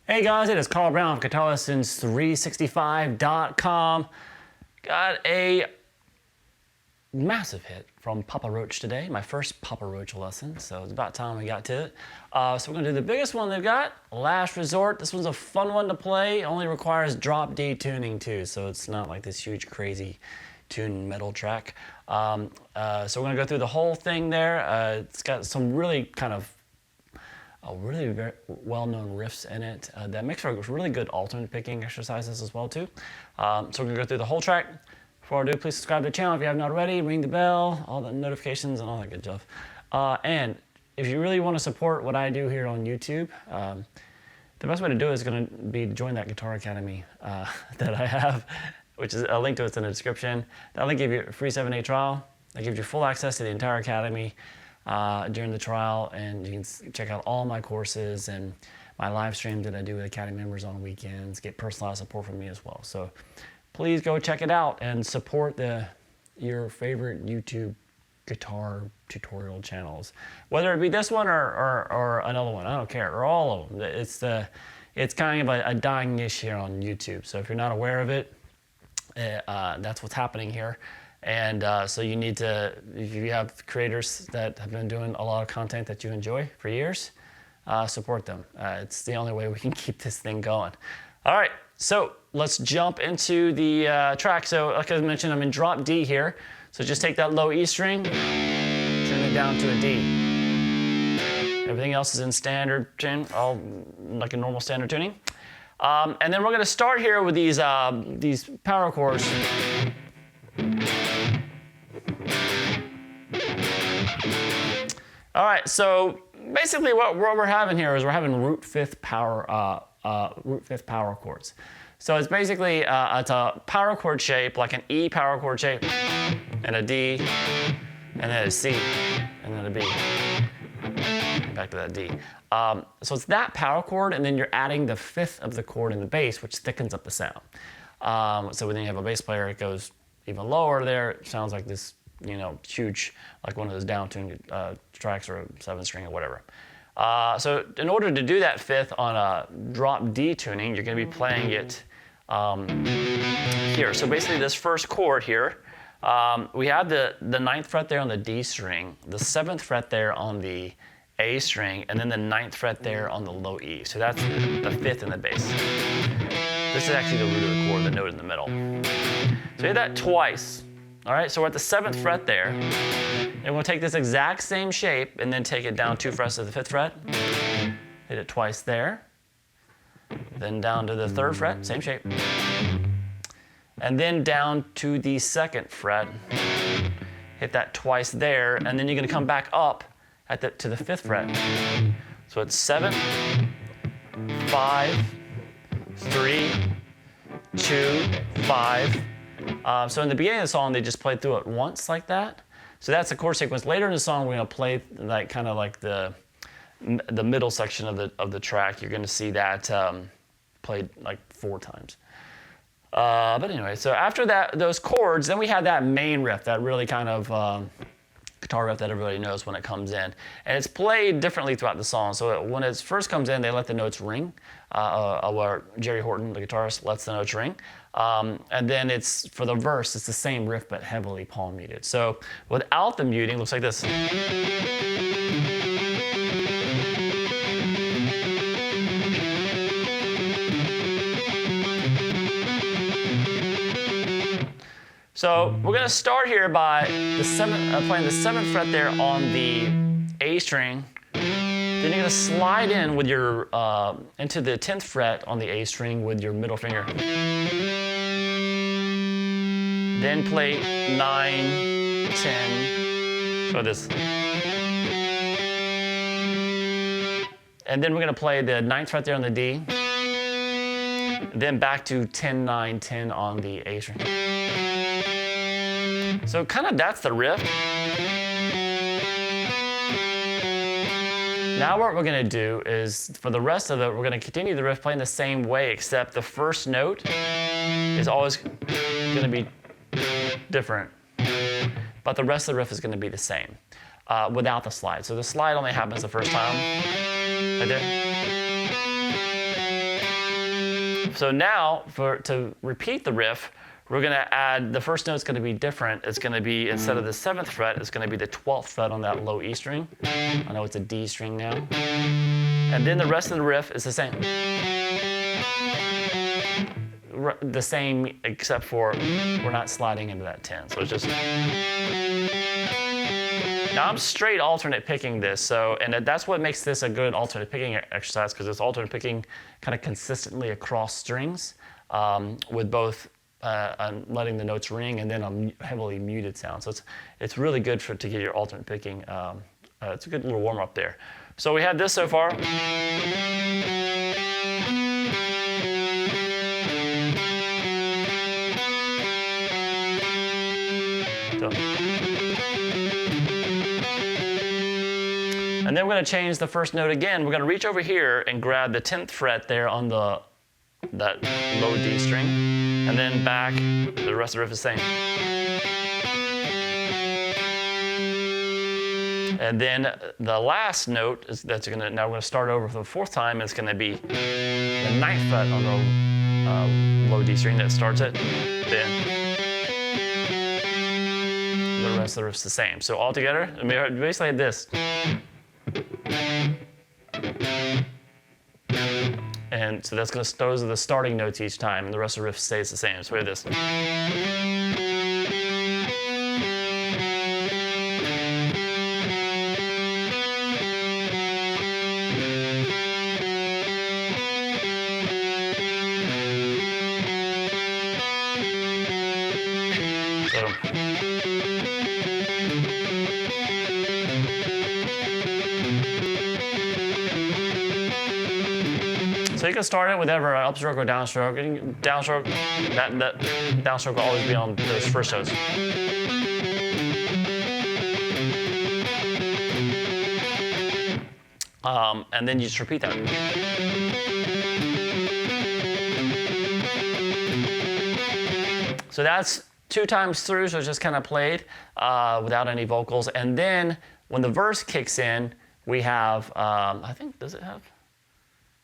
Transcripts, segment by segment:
Hey guys, it is Carl Brown from GuitaristLessons365.com. Got a massive hit from Papa Roach today, my first Papa Roach lesson, so it's about time we got to it. So we're gonna do the biggest one they've got, Last Resort. This one's a fun one to play, only requires drop D tuning too, so it's not like this huge crazy tuned metal track. So we're gonna go through the whole thing there. It's got some really kind of really very well-known riffs in it that makes for really good alternate picking exercises as well too. So we're gonna go through the whole track. Before I do, please subscribe to the channel if you haven't already, ring the bell, all the notifications and all that good stuff. And if you really want to support what I do here on YouTube, the best way to do it is going to be to join that Guitar Academy that I have, which is a link to it's in the description. That link gives you a free 7-day trial. That gives you full access to the entire Academy during the trial, and you can check out all my courses and my live streams that I do with Academy members on weekends, get personalized support from me as well. So please go check it out and support your favorite YouTube guitar tutorial channels, whether it be this one or another one. I don't care, or all of them. It's kind of a dying niche here on YouTube. So if you're not aware of it, that's what's happening here. And so you need to, if you have creators that have been doing a lot of content that you enjoy for years, support them. It's the only way we can keep this thing going. All right, so let's jump into the track. So like I mentioned, I'm in drop D here. So just take that low E string, turn it down to a D. Everything else is in standard tune, all like a normal standard tuning. And then we're gonna start here with these power chords. All right, so basically what we're having here is we're having root fifth power chords. So it's basically it's a power chord shape, like an E power chord shape, and a D, and then a C, and then a B. Back to that D. So it's that power chord, and then you're adding the fifth of the chord in the bass, which thickens up the sound. So when you have a bass player, it goes even lower there. It sounds like this, you know, huge, like one of those down-tuned tracks or a 7-string or whatever. So in order to do that fifth on a drop D tuning, you're going to be playing it here. So basically this first chord here, we have the 9th fret there on the D string, the 7th fret there on the A string, and then the 9th fret there on the low E. So that's the fifth in the bass. This is actually the root of the chord, the note in the middle. So hit that twice. All right, so we're at the 7th fret there. And we'll take this exact same shape and then take it down 2 frets to the 5th fret. Hit it twice there. Then down to the 3rd fret, same shape. And then down to the 2nd fret. Hit that twice there, and then you're gonna come back up to the 5th fret. So it's 7, 5, 3, 2, 5. So in the beginning of the song, they just played through it once like that. So that's the chord sequence. Later in the song, we're gonna play like kind of like the middle section of the track. You're gonna see that played like 4 times. But anyway, so after those chords, then we had that main riff, that really kind of guitar riff that everybody knows when it comes in. And it's played differently throughout the song. So when it first comes in, they let the notes ring, where Jerry Horton, the guitarist, lets the notes ring. And then it's, for the verse, it's the same riff but heavily palm muted. So without the muting, it looks like this. So we're gonna start here by playing the 7th fret there on the A string. Then you're gonna slide in with your into the 10th fret on the A string with your middle finger. Then play 9, 10. So this. And then we're gonna play the 9th fret there on the D. Then back to 10, 9, 10 on the A string. So kind of that's the riff. Now what we're gonna do is, for the rest of it, we're gonna continue the riff playing the same way, except the first note is always gonna be different. But the rest of the riff is gonna be the same, without the slide. So the slide only happens the first time, right there. So now to repeat the riff, we're going to add, the first note's going to be different. It's going to be, instead of the 7th fret, it's going to be the 12th fret on that low E string. I know it's a D string now. And then the rest of the riff is the same. The same, except for we're not sliding into that 10. So it's just... Now I'm straight alternate picking this, and that's what makes this a good alternate picking exercise, because it's alternate picking kind of consistently across strings with both letting the notes ring and then a heavily muted sound. So it's really good to get your alternate picking. It's a good little warm up there. So we have this so far. And then we're going to change the first note again. We're going to reach over here and grab the 10th fret there on that low D string, and then back. The rest of the riff is the same. And then the last note is now we're going to start over for the 4th time. It's going to be the 9th fret on the low D string that starts it. Then the rest of the riff's the same. So all together, basically like this. And so those are the starting notes each time, and the rest of the riff stays the same. So we have this. So you can start it with either upstroke or downstroke. Downstroke, that downstroke will always be on those first notes. And then you just repeat that. So that's 2 times through, so it's just kind of played without any vocals. And then when the verse kicks in, we have, I think, does it have?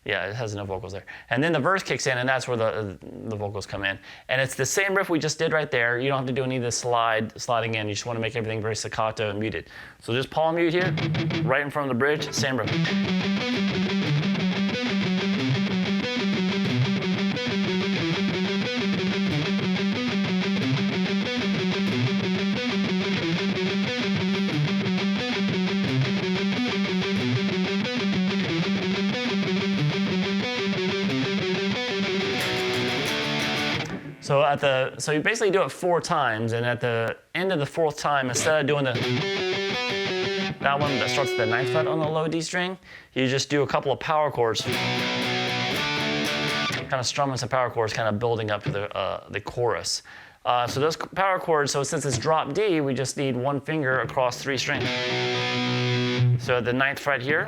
Yeah, it has no vocals there. And then the verse kicks in, and that's where the vocals come in. And it's the same riff we just did right there. You don't have to do any of this sliding in. You just want to make everything very staccato and muted. So just palm mute here, right in front of the bridge, same riff. So you basically do it 4 times, and at the end of the 4th time, instead of doing that one that starts at the 9th fret on the low D string, you just do a couple of power chords, kind of strumming some power chords, kind of building up to the chorus. So those power chords, so since it's drop D, we just need 1 finger across 3 strings. So at the 9th fret here,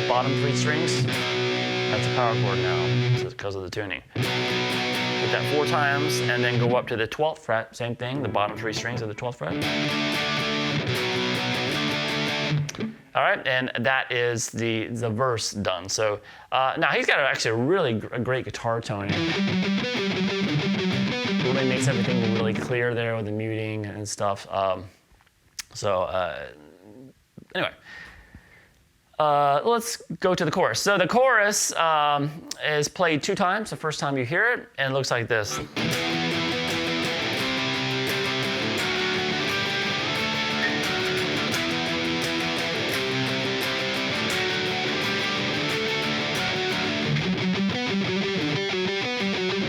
bottom 3 strings, that's a power chord now, so it's because of the tuning. Hit that 4 times, and then go up to the 12th fret, same thing, the bottom 3 strings of the 12th fret. All right, and that is the verse done. So now he's got actually a really great guitar tone. Really makes everything really clear there with the muting and stuff. Anyway. Let's go to the chorus. So the chorus is played 2 times. The first time you hear it, and it looks like this.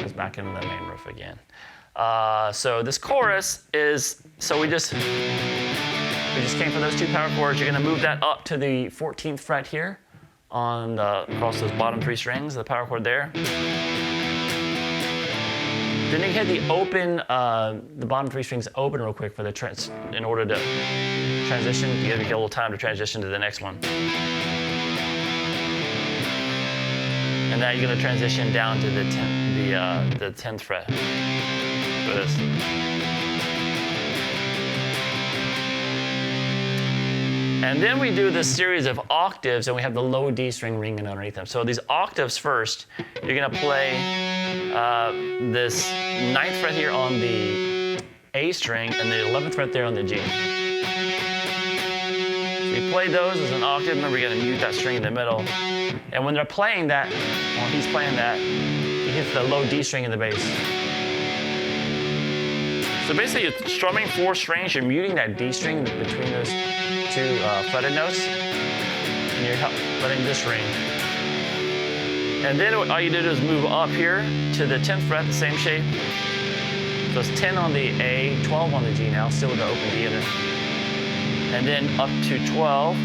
Goes back into the main riff again. So this chorus is, we just came from those 2 power chords. You're going to move that up to the 14th fret here across those bottom 3 strings, the power chord there. Then you hit the bottom 3 strings open real quick for in order to transition. You get a little time to transition to the next one. And now you're going to transition down to the 10th fret for this. And then we do this series of octaves, and we have the low D string ringing underneath them. So these octaves first, you're gonna play this 9th fret here on the A string, and the 11th fret there on the G. So you play those as an octave. Remember, you're gonna mute that string in the middle. And when they're playing that, while he's playing that, he hits the low D string in the bass. So basically, you're strumming 4 strings, you're muting that D string between those 2 fretted notes, and you're letting this ring. And then all you did is move up here to the 10th fret, the same shape. So it's 10 on the A, 12 on the G now, still with the open D in it. And then up to 12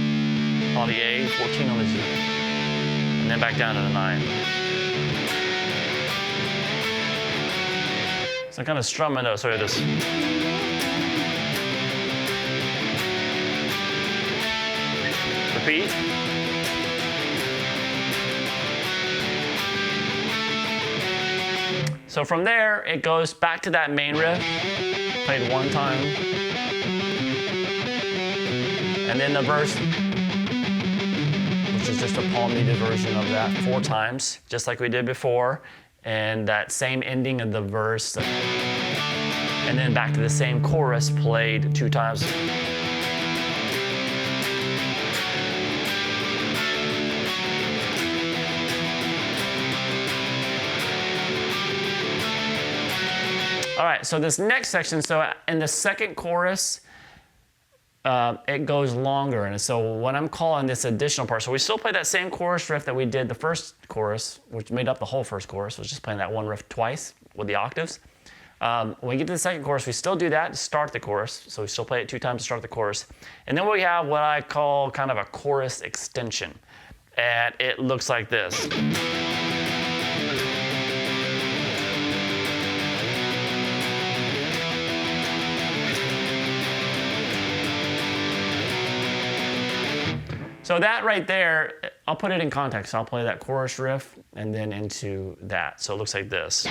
on the A, 14 on the G. And then back down to the 9. So I'm kind of strumming those, so just. Repeat. So from there, it goes back to that main riff, played 1 time. And then the verse, which is just a palm-muted version of that 4 times, just like we did before. And that same ending of the verse. And then back to the same chorus played 2 times. All right, so this next section, so in the second chorus, it goes longer. And so what I'm calling this additional part, so we still play that same chorus riff that we did the first chorus, which made up the whole first chorus, was just playing that one riff twice with the octaves. When we get to the second chorus, we still do that to start the chorus. So we still play it 2 times to start the chorus. And then we have what I call kind of a chorus extension. And it looks like this. So that right there, I'll put it in context. I'll play that chorus riff and then into that. So it looks like this.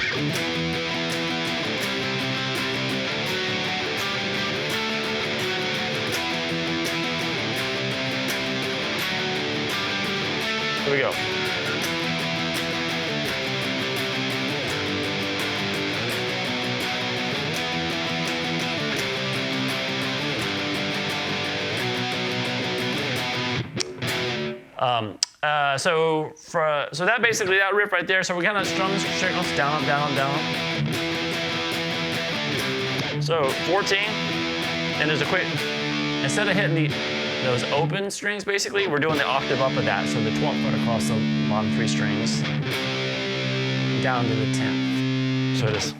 Here we go. So that basically, that riff right there, so we're kind of strumming straight notes, down, down, down. So 14, and there's a quick, instead of hitting those open strings basically, we're doing the octave up of that, so the 12th fret across the bottom 3 strings, down to the 10th. So it is.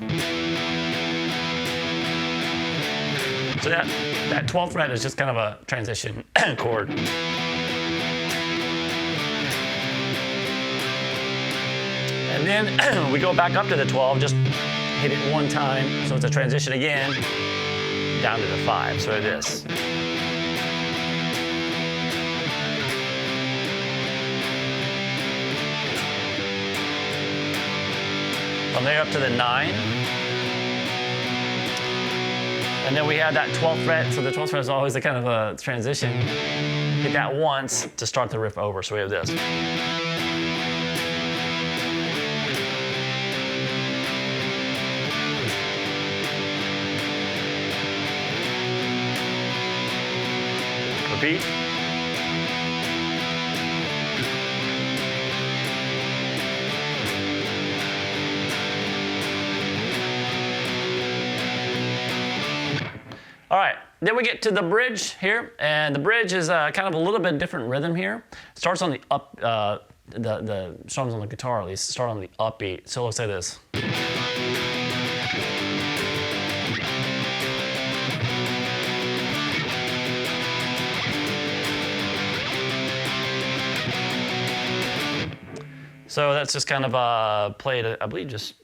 So that 12th fret is just kind of a transition chord. And then we go back up to the 12, just hit it 1 time, so it's a transition again, down to the 5, so it is. From there up to the 9. And then we have that 12th fret, so the 12th fret is always a kind of a transition. Hit that once to start the riff over, so we have this. Repeat. All right, then we get to the bridge here, and the bridge is kind of a little bit different rhythm here. It starts on the up, the strums on the guitar at least start on the upbeat, so it looks like this. So that's just kind of played, I believe, just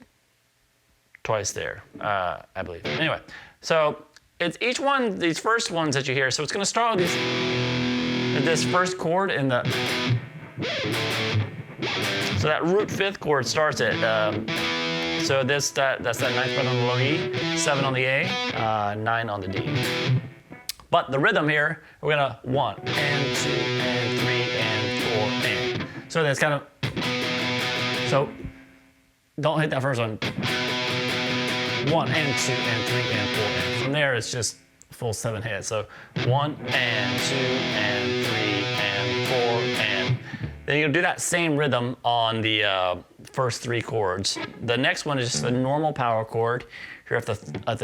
twice there, I believe. Anyway, so it's each one, these first ones that you hear, so it's going to start with this first chord in the, so that root 5th chord starts at, so that's that 9th fret on the low E, 7 on the A, 9 on the D. But the rhythm here, we're gonna 1 and 2 and 3 and 4 and. So that's kind of, so don't hit that first one. 1 and 2 and 3 and 4 and. From there, it's just full 7 hits. So 1 and 2 and 3 and 4 and. Then you'll do that same rhythm on the first 3 chords. The next one is just a normal power chord here at the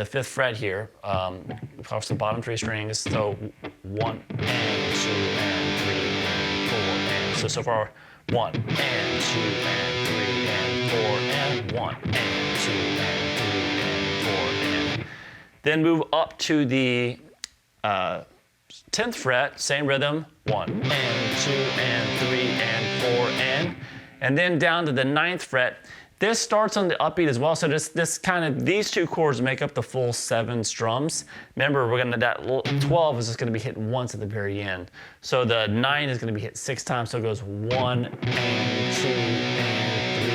5th fret here, across the bottom 3 strings. So 1 and 2 and 3 and 4 and. So far 1 and 2 and 3 and 4 and 1 and 2 and 3 and 4 and. Then move up to the 10th fret, same rhythm, 1 and 2 and 3 and 4 and then down to the 9th fret. This starts on the upbeat as well, so these 2 chords make up the full 7 strums. Remember, that 12 is just gonna be hit once at the very end. So the 9 is gonna be hit 6 times, so it goes 1 and 2 and 3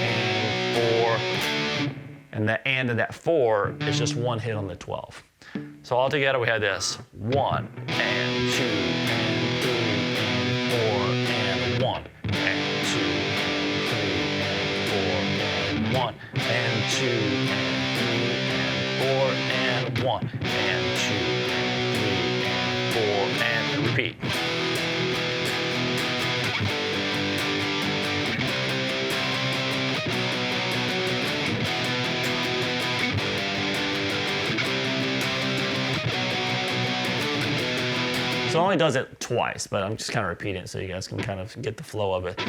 and 4. And the and of that 4 is just 1 hit on the 12. So all together we have this 1 and 2 and 3 and 4 and 1 and 2 and 3 and 4 and 1 and 2 and 3 and 4 and 1 and 2 and 3 and 4 and repeat. So it only does it twice, but I'm just kind of repeating it so you guys can kind of get the flow of it.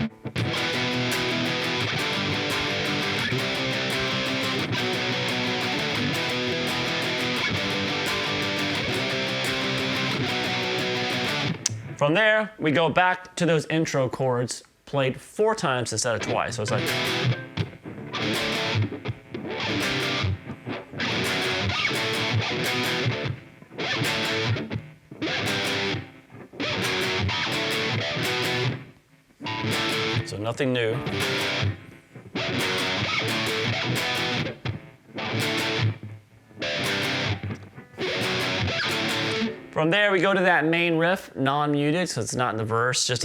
From there, we go back to those intro chords played 4 times instead of twice. So it's like. So nothing new. From there, we go to that main riff, non-muted, so it's not in the verse, it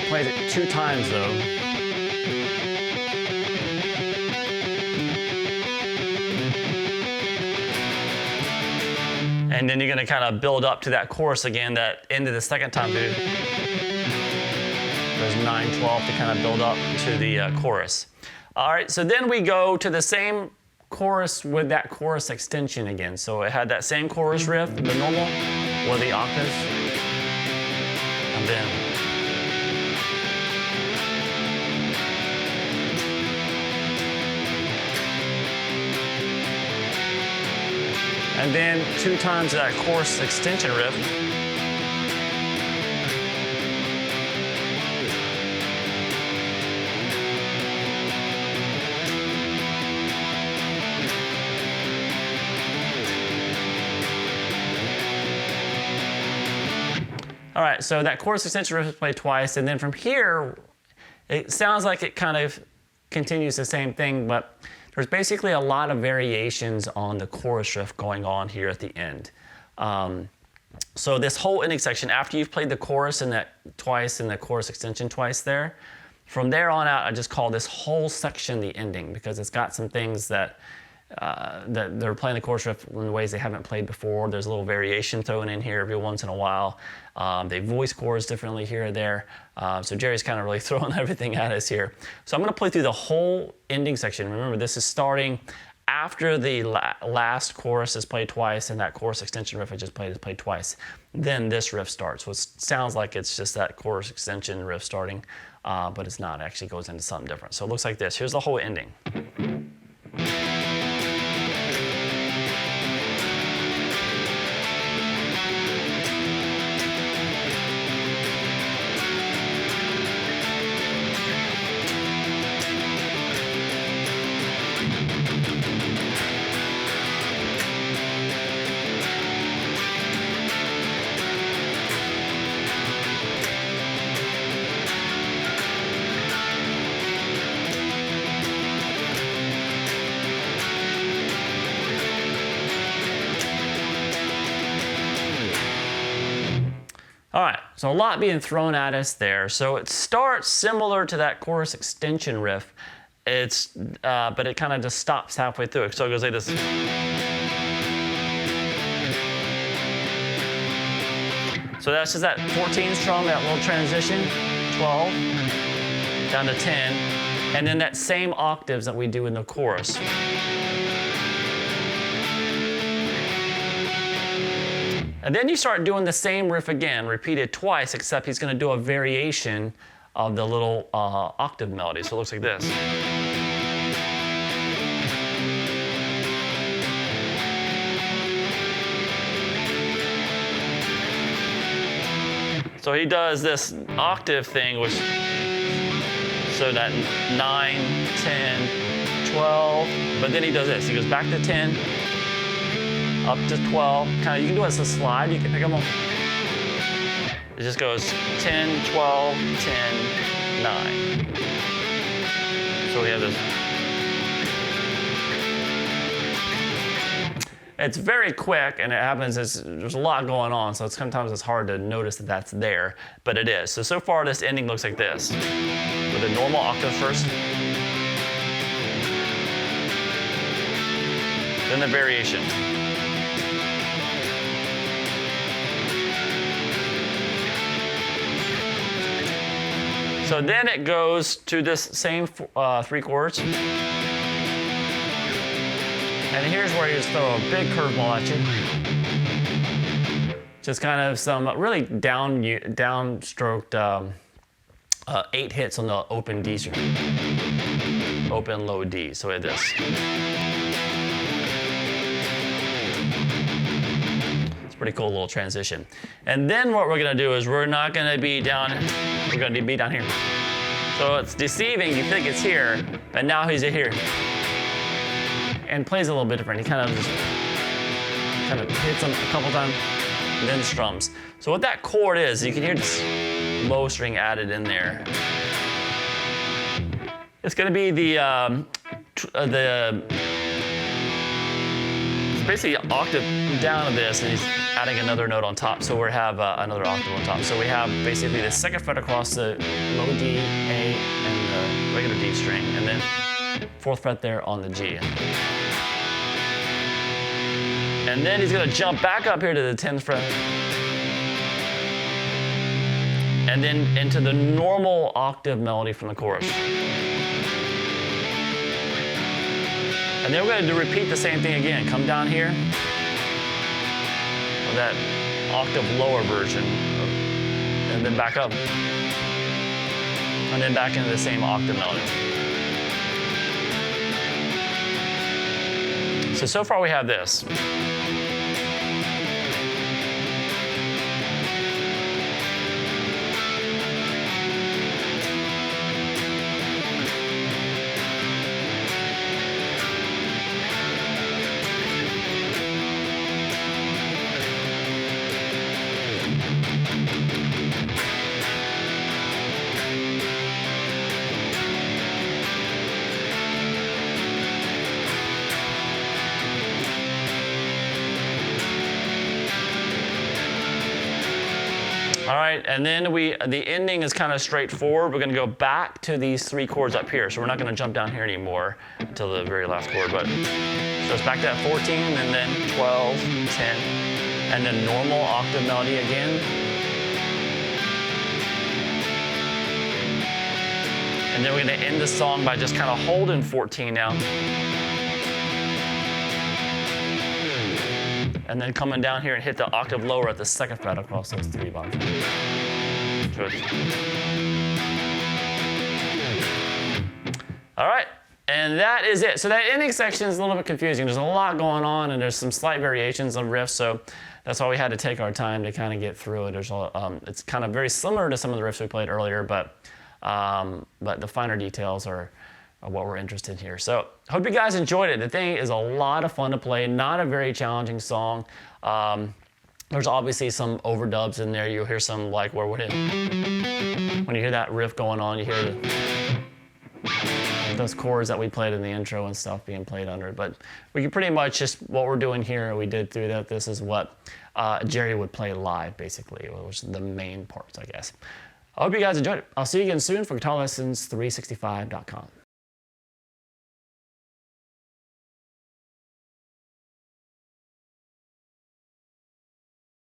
plays it 2 times though. And then you're gonna kind of build up to that chorus again, that end of the second time, dude. There's 9, 12 to kind of build up to the chorus. All right, so then we go to the same chorus with that chorus extension again. So it had that same chorus riff, the normal, or the octaves, and then. And then 2 times that chorus extension riff. All right, so that chorus extension riff is played twice, and then from here, it sounds like it kind of continues the same thing, but there's basically a lot of variations on the chorus riff going on here at the end. So this whole ending section, after you've played the chorus and that twice and the chorus extension twice there, from there on out, I just call this whole section the ending because it's got some things that they're playing the chorus riff in ways they haven't played before. There's a little variation thrown in here every once in a while. They voice chords differently here or there. So Jerry's kind of really throwing everything at us here. So I'm going to play through the whole ending section. Remember, this is starting after the last chorus is played twice and that chorus extension riff I just played is played twice. Then this riff starts. So it sounds like it's just that chorus extension riff starting, but it's not. It actually goes into something different. So it looks like this. Here's the whole ending. So a lot being thrown at us there. So it starts similar to that chorus extension riff. But it kind of just stops halfway through. So it goes like this. So that's just that 14 strum, that little transition, 12, down to 10, and then that same octaves that we do in the chorus. And then you start doing the same riff again, repeated twice, except he's going to do a variation of the little octave melody. So it looks like this. So he does this octave thing, which, so that 9, 10, 12, but then he does this. He goes back to 10, up to 12. Kind of, you can do it as a slide. You can pick them up. It just goes 10, 12, 10, 9. So we have this. It's very quick, and it happens as there's a lot going on, so sometimes it's hard to notice that that's there, but it is. So far this ending looks like this, with a normal octave first, then the variation. So then it goes to this same 3 chords. And here's where you just throw a big curveball at you. Just kind of some really downstroked 8 hits on the open D string. Open, low D, so we have this. It's a pretty cool little transition. And then what we're gonna do is we're not gonna be down, we're gonna be down here. So it's deceiving, you think it's here, but now he's here. And plays a little bit different. He kind of hits them a couple times, and then strums. So what that chord is, you can hear this low string added in there. It's going to be it's basically an octave down of this, and he's adding another note on top. So we have another octave on top. So we have basically the 2nd fret across the low D, A, and the regular D string, and then 4th fret there on the G. And then he's going to jump back up here to the 10th fret. And then into the normal octave melody from the chorus. And then we're going to repeat the same thing again. Come down here. With that octave lower version. And then back up. And then back into the same octave melody. So far we have this. All right, and then the ending is kind of straightforward. We're going to go back to these 3 chords up here. So we're not going to jump down here anymore until the very last chord. But so it's back to that 14, and then 12, 10, and then normal octave melody again. And then we're going to end the song by just kind of holding 14 now. And then coming down here and hit the octave lower at the 2nd fret across those 3 bars. All right, and that is it. So that ending section is a little bit confusing. There's a lot going on, and there's some slight variations on riffs, so that's why we had to take our time to kind of get through it. It's kind of very similar to some of the riffs we played earlier, but the finer details are what we're interested in here. So hope you guys enjoyed it. The thing is a lot of fun to play, not a very challenging song. There's obviously some overdubs in there. You'll hear some like when you hear that riff going on, you hear the those chords that we played in the intro and stuff being played under it. But we can pretty much just, what we're doing here, we did through that, this is what Jerry would play live, basically, which is the main parts, I guess. I hope you guys enjoyed it. I'll see you again soon for GuitarLessons365.com.